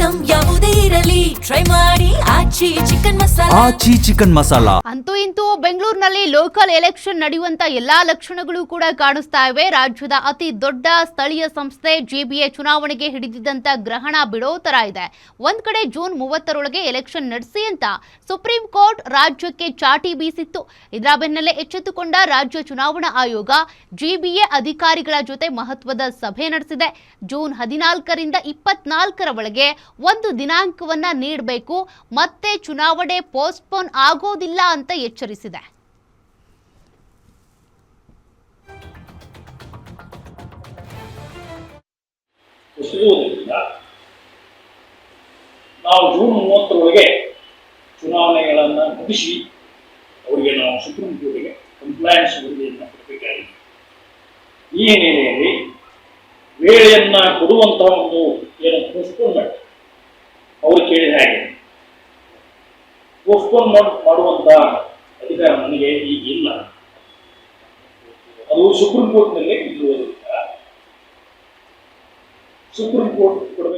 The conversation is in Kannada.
ಐಟಂ ಯಾವುದೇ ಇರಲಿ ಟ್ರೈ ಮಾಡಿ ಆಚಿ ಚಿಕನ್ ಮಸಾಲಾ. ಅಂತೂ ಇಂತೂ ಬೆಂಗಳೂರಿನಲ್ಲಿ ಲೋಕಲ್ ಎಲೆಕ್ಷನ್ ನಡೆಯುವಂತ ಎಲ್ಲಾ ಲಕ್ಷಣಗಳು ಕೂಡ ಕಾಣಿಸ್ತಾ ಇವೆ. ರಾಜ್ಯದ ಅತಿ ದೊಡ್ಡ ಸ್ಥಳೀಯ ಸಂಸ್ಥೆ ಜಿಬಿಎ ಚುನಾವಣೆಗೆ ಹಿಡಿದಿದ್ದಂತ ಗ್ರಹಣ ಬಿಡೋ ತರ ಇದೆ. ಒಂದ್ ಕಡೆ ಜೂನ್ 30ರೊಳಗೆ ಎಲೆಕ್ಷನ್ ನಡೆಸಿ ಅಂತ ಸುಪ್ರೀಂ ಕೋರ್ಟ್ ರಾಜ್ಯಕ್ಕೆ ಚಾಟಿ ಬೀಸಿತ್ತು. ಇದರ ಬೆನ್ನಲ್ಲೇ ಎಚ್ಚೆತ್ತುಕೊಂಡ ರಾಜ್ಯ ಚುನಾವಣಾ ಆಯೋಗ ಜಿಬಿಎ ಅಧಿಕಾರಿಗಳ ಜೊತೆ ಮಹತ್ವದ ಸಭೆ ನಡೆಸಿದೆ. ಜೂನ್ 14ರಿಂದ 24ರ ಒಳಗೆ ಒಂದು ದಿನಾಂಕವನ್ನ ನೀಡಬೇಕು, ಮತ್ತೆ ಚುನಾವಣೆ ಪೋಸ್ಟ್ಪೋನ್ ಆಗೋದಿಲ್ಲ ಅಂತ ಎಚ್ಚರಿಸಿದೆ. ನಾವು ಜೂನ್ 30ರೊಳಗೆ ಚುನಾವಣೆಗಳನ್ನು ಮುಗಿಸಿ ಅವರಿಗೆ ನಾವು ಸುಪ್ರೀಂ ಕೋರ್ಟ್ಗೆ ಕಂಪ್ಲೈನ್ಸ್ ವರದಿಯನ್ನು ಕೊಡಬೇಕಾಗಿದೆ. ಈ ಹಿನ್ನೆಲೆಯಲ್ಲಿ ವೇಳೆಯನ್ನ ಕೊಡುವಂತಹ ಒಂದು ಏನು ಪೋಸ್ಟ್ಪೋನ್ಮೆಂಟ್ ಅವರು ಕೇಳಿದ ಹಾಗೆ ಪೋಸ್ಟ್ಪೋನ್ ಮಾಡುವಂತಹ ಅಧಿಕಾರ ನನಗೆ ಈಗ ಇಲ್ಲ. ಅದು ಸುಪ್ರೀಂ ಕೋರ್ಟ್ನಲ್ಲೇ ಇರುವುದರಿಂದ ಸುಪ್ರೀಂ ಕೋರ್ಟ್ ಕೊಡಬೇಕು.